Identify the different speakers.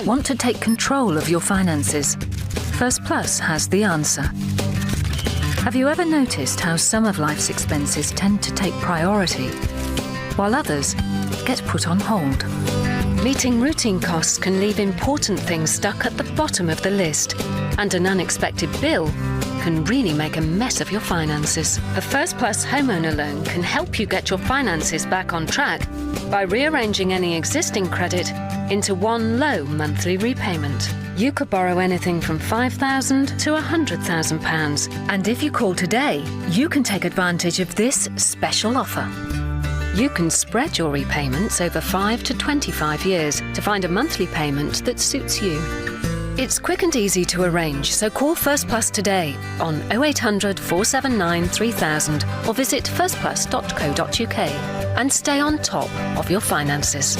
Speaker 1: Want to take control of your finances? FirstPlus has the answer. Have you ever noticed how some of life's expenses tend to take priority, while others get put on hold? Meeting routine costs can leave important things stuck at the bottom of the list, and an unexpected bill can really make a mess of your finances. A FirstPlus homeowner loan can help you get your finances back on track by rearranging any existing credit into one low monthly repayment. You could borrow anything from £5,000 to £100,000, and if you call today, you can take advantage of this special offer. You can spread your repayments over 5 to 25 years to find a monthly payment that suits you. It's quick and easy to arrange, so call FirstPlus today on 0800 479 3000 or visit firstplus.co.uk and stay on top of your finances.